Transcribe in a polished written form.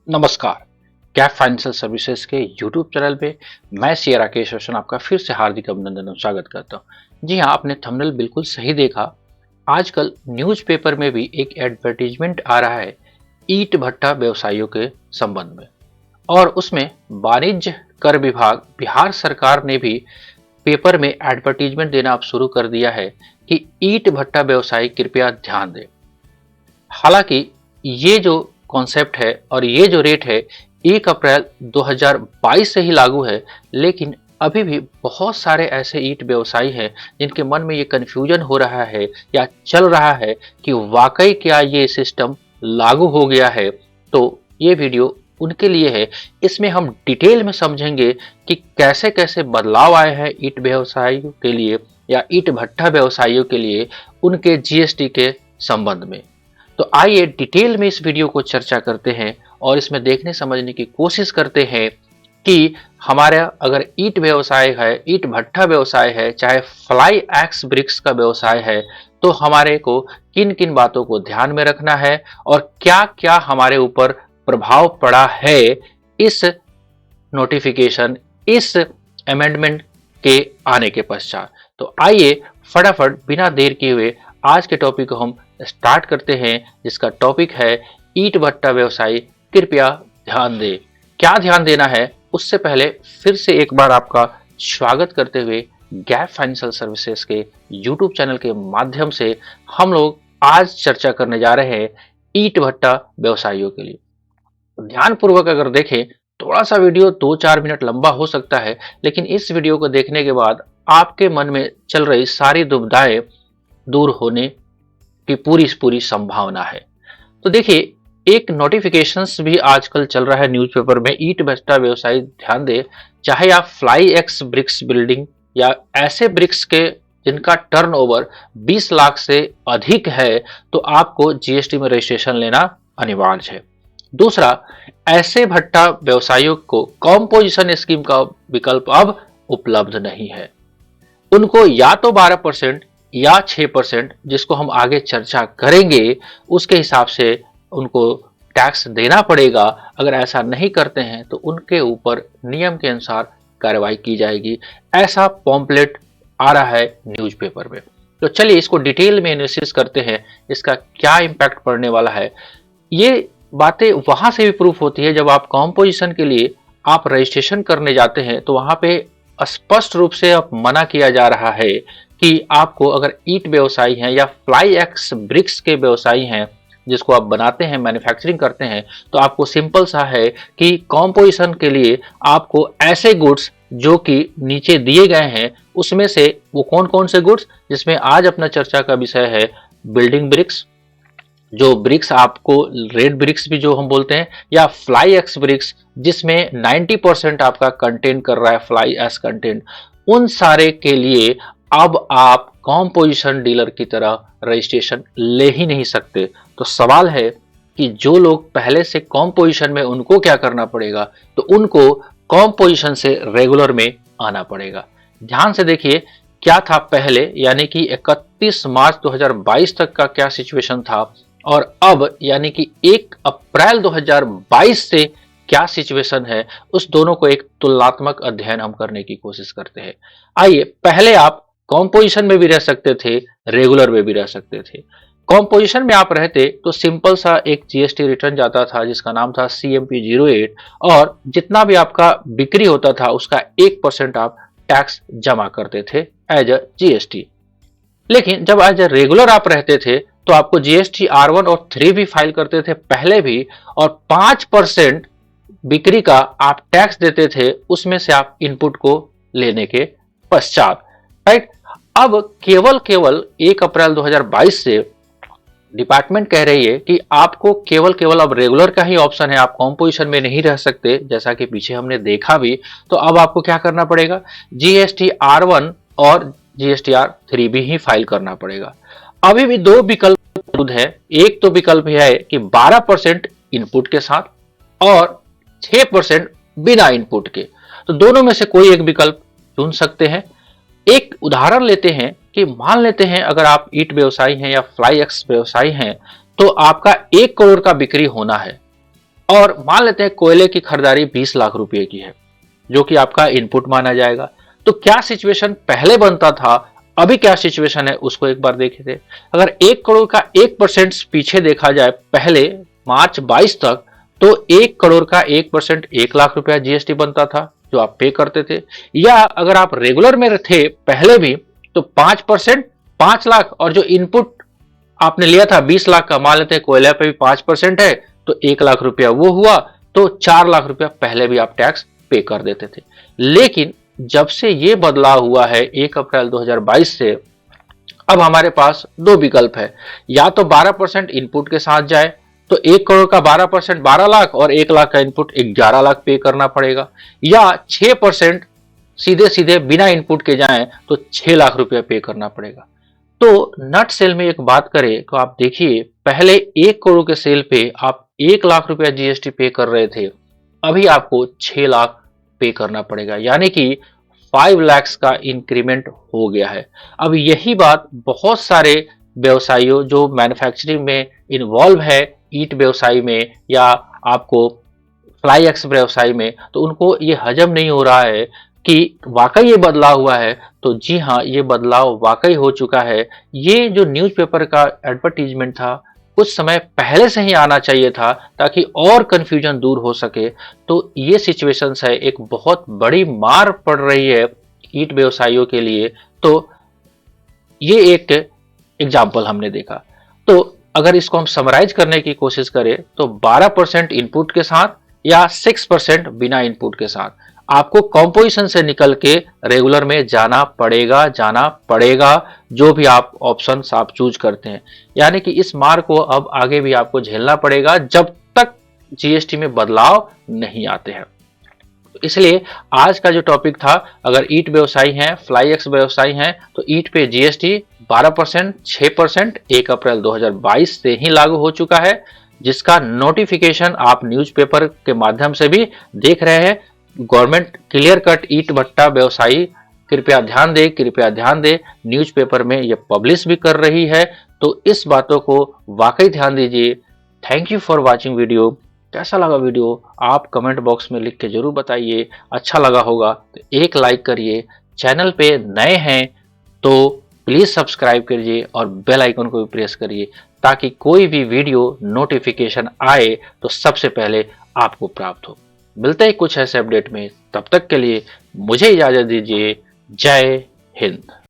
नमस्कार। Cap financial services के YouTube channel पे मैं सीए राकेश रोशन आपका फिर से हार्दिक अभिनंदन और स्वागत करता हूँ। जी हाँ, आपने थंबनेल बिल्कुल सही देखा। आजकल न्यूज़पेपर में भी एक एडवर्टीजमेंट आ रहा है ईंट भट्टा व्यवसायियों के संबंध में, और उसमें वाणिज्य कर विभाग बिहार सरकार ने भी पेपर में एडवर्टीजमेंट देना अब शुरू कर दिया है कि ईंट भट्टा व्यवसायी कृपया ध्यान दें। हालांकि ये जो कॉन्सेप्ट है और ये जो रेट है 1 अप्रैल 2022 से ही लागू है, लेकिन अभी भी बहुत सारे ऐसे ईंट व्यवसायी हैं जिनके मन में ये कन्फ्यूजन हो रहा है या चल रहा है कि वाकई क्या ये सिस्टम लागू हो गया है। तो ये वीडियो उनके लिए है। इसमें हम डिटेल में समझेंगे कि कैसे कैसे बदलाव आए हैं ईंट व्यवसायियों के लिए या ईंट भट्टा व्यवसायियों के लिए उनके जीएसटी के संबंध में। तो आइए डिटेल में इस वीडियो को चर्चा करते हैं और इसमें देखने समझने की कोशिश करते हैं कि हमारा अगर ईंट व्यवसाय है, ईंट भट्टा व्यवसाय है, चाहे फ्लाई एक्स ब्रिक्स का व्यवसाय है, तो हमारे को किन किन बातों को ध्यान में रखना है और क्या क्या हमारे ऊपर प्रभाव पड़ा है इस नोटिफिकेशन, इस अमेंडमेंट के आने के पश्चात। तो आइए फटाफट बिना देर किए हुए आज के टॉपिक को हम स्टार्ट करते हैं, जिसका टॉपिक है ईंट भट्टा व्यवसायी कृपया ध्यान दें। क्या ध्यान देना है उससे पहले फिर से एक बार आपका स्वागत करते हुए गैप फाइनेंशियल सर्विसेज के यूट्यूब चैनल के माध्यम से हम लोग आज चर्चा करने जा रहे हैं ईंट भट्टा व्यवसायियों के लिए। ध्यानपूर्वक अगर देखें, थोड़ा सा वीडियो 2-4 मिनट लंबा हो सकता है, लेकिन इस वीडियो को देखने के बाद आपके मन में चल रही सारी दुविधाएं दूर होने की पूरी संभावना है। तो देखिए, एक नोटिफिकेशंस भी आजकल चल रहा है न्यूज़पेपर में, ईंट भट्टा व्यवसायी ध्यान दे, चाहे आप फ्लाई एक्स ब्रिक्स बिल्डिंग या ऐसे ब्रिक्स के जिनका टर्नओवर 20 लाख से अधिक है, तो आपको जीएसटी में रजिस्ट्रेशन लेना अनिवार्य है। दूसरा, ऐसे भट्टा व्यवसायियों को कॉम्पोजिशन स्कीम का विकल्प अब उपलब्ध नहीं है। उनको या तो 12% या 6%, जिसको हम आगे चर्चा करेंगे, उसके हिसाब से उनको टैक्स देना पड़ेगा। अगर ऐसा नहीं करते हैं तो उनके ऊपर नियम के अनुसार कार्रवाई की जाएगी। ऐसा पॉम्पलेट आ रहा है न्यूज़पेपर में। तो चलिए इसको डिटेल में एनालिसिस करते हैं, इसका क्या इम्पैक्ट पड़ने वाला है। ये बातें वहां से भी प्रूफ होती है जब आप कॉम्पोजिशन के लिए आप रजिस्ट्रेशन करने जाते हैं, तो वहां पे स्पष्ट रूप से अब मना किया जा रहा है कि आपको अगर ईंट व्यवसायी हैं या फ्लाई एक्स ब्रिक्स के व्यवसायी हैं, जिसको आप बनाते हैं, मैन्युफैक्चरिंग करते हैं, तो आपको सिंपल सा है कि कॉम्पोजिशन के लिए आपको ऐसे गुड्स जो कि नीचे दिए गए हैं, उसमें से वो कौन कौन से गुड्स, जिसमें आज अपना चर्चा का विषय है बिल्डिंग ब्रिक्स, जो ब्रिक्स आपको रेड ब्रिक्स भी जो हम बोलते हैं, या फ्लाई एक्स ब्रिक्स जिसमें 90% आपका कंटेंट कर रहा है फ्लाई एक्स कंटेंट, उन सारे के लिए अब आप कॉम्पोजिशन डीलर की तरह रजिस्ट्रेशन ले ही नहीं सकते। तो सवाल है कि जो लोग पहले से कॉम्पोजिशन में, उनको क्या करना पड़ेगा? तो उनको कॉम्पोजिशन से रेगुलर में आना पड़ेगा। ध्यान से देखिए क्या था पहले, यानी कि 31 मार्च 2022 तक का क्या सिचुएशन था, और अब यानी कि 1 अप्रैल 2022 से क्या सिचुएशन है, उस दोनों को एक तुलनात्मक अध्ययन हम करने की कोशिश करते हैं। आइए, पहले आप कॉम्पोजिशन में भी रह सकते थे, रेगुलर में भी रह सकते थे। कॉम्पोजिशन में आप रहते तो सिंपल सा एक जीएसटी रिटर्न जाता था जिसका नाम था CMP-08, और जितना भी आपका बिक्री होता था उसका 1% आप टैक्स जमा करते थे एज अ जीएसटी। लेकिन जब एज अ रेगुलर आप रहते थे तो आपको जीएसटी R1 और 3 भी फाइल करते थे पहले भी, और 5% बिक्री का आप टैक्स देते थे, उसमें से आप इनपुट को लेने के पश्चात, राइट। अब केवल 1 अप्रैल 2022 से डिपार्टमेंट कह रही है कि आपको केवल अब रेगुलर का ही ऑप्शन है, आप कॉम्पोजिशन में नहीं रह सकते, जैसा कि पीछे हमने देखा भी। तो अब आपको क्या करना पड़ेगा? जीएसटी R1 और जीएसटी R3 भी ही फाइल करना पड़ेगा। अभी भी दो विकल्प मौजूद है। एक तो विकल्प है कि 12% इनपुट के साथ और 6% बिना इनपुट के। तो दोनों में से कोई एक विकल्प चुन सकते हैं। एक उदाहरण लेते हैं कि मान लेते हैं अगर आप ईंट व्यवसायी हैं या फ्लाई एक्स व्यवसायी हैं, तो आपका 1 करोड़ का बिक्री होना है, और मान लेते हैं कोयले की खरीदारी 20 लाख रुपए की है, जो कि आपका इनपुट माना जाएगा। तो क्या सिचुएशन पहले बनता था, अभी क्या सिचुएशन है, उसको एक बार देखे थे। अगर 1 करोड़ का 1% पीछे देखा जाए पहले मार्च 22 तक, तो 1 करोड़ का 1% 1 लाख रुपया जीएसटी बनता था जो आप पे करते थे। या अगर आप रेगुलर में थे पहले भी, तो 5% 5 लाख, और जो इनपुट आपने लिया था 20 लाख का, मान लेते हैं कोयला पे भी 5% है तो 1 लाख रुपया वो हुआ, तो 4 लाख रुपया पहले भी आप टैक्स पे कर देते थे। लेकिन जब से ये बदलाव हुआ है 1 अप्रैल 2022 से, अब हमारे पास दो विकल्प है। या तो 12% इनपुट के साथ जाए, तो 1 करोड़ का 12% 12 लाख और 1 लाख का इनपुट 11 लाख पे करना पड़ेगा। या 6% सीधे सीधे बिना इनपुट के जाएं तो 6 लाख रुपया पे करना पड़ेगा। तो नट सेल में एक बात करें तो आप देखिए, पहले 1 करोड़ के सेल पे आप 1 लाख रुपया जीएसटी पे कर रहे थे, अभी आपको 6 लाख पे करना पड़ेगा, यानी कि 5 लाख का इंक्रीमेंट हो गया है। अब यही बात बहुत सारे व्यवसायियों जो मैन्युफैक्चरिंग में इन्वॉल्व है, ईट व्यवसाय में या आपको फ्लाई एक्स व्यवसाय में, तो उनको ये हजम नहीं हो रहा है कि वाकई ये बदलाव हुआ है। तो जी हाँ, ये बदलाव वाकई हो चुका है। ये जो न्यूज़पेपर का एडवर्टीजमेंट था, कुछ समय पहले से ही आना चाहिए था ताकि और कंफ्यूजन दूर हो सके। तो ये सिचुएशंस है, एक बहुत बड़ी मार पड़ रही है ईट व्यवसायियों के लिए। तो ये एक एग्जाम्पल हमने देखा। तो अगर इसको हम समराइज करने की कोशिश करें तो 12% इनपुट के साथ या 6% बिना इनपुट के साथ आपको कॉम्पोजिशन से निकल के रेगुलर में जाना पड़ेगा, जो भी आप ऑप्शन आप चूज करते हैं। यानी कि इस मार को अब आगे भी आपको झेलना पड़ेगा जब तक जीएसटी में बदलाव नहीं आते हैं। इसलिए आज का जो टॉपिक था, अगर ईट व्यवसायी हैं, फ्लाई एक्स व्यवसायी हैं, तो ईट पे जीएसटी 12%, 6% 1 अप्रैल 2022 से ही लागू हो चुका है, जिसका नोटिफिकेशन आप न्यूज़पेपर के माध्यम से भी देख रहे हैं। गवर्नमेंट क्लियर कट ईट भट्टा व्यवसायी कृपया ध्यान दे, न्यूज़पेपर में ये पब्लिश भी कर रही है। तो इस बातों को वाकई ध्यान दीजिए। Thank you for watching video. कैसा लगा वीडियो आप कमेंट बॉक्स में लिख के जरूर बताइए। अच्छा लगा होगा तो एक लाइक करिए। चैनल पे नए हैं तो प्लीज सब्सक्राइब करिए और बेल आइकन को भी प्रेस करिए, ताकि कोई भी वीडियो नोटिफिकेशन आए तो सबसे पहले आपको प्राप्त हो। मिलते हैं कुछ ऐसे अपडेट में, तब तक के लिए मुझे इजाजत दीजिए। जय हिंद।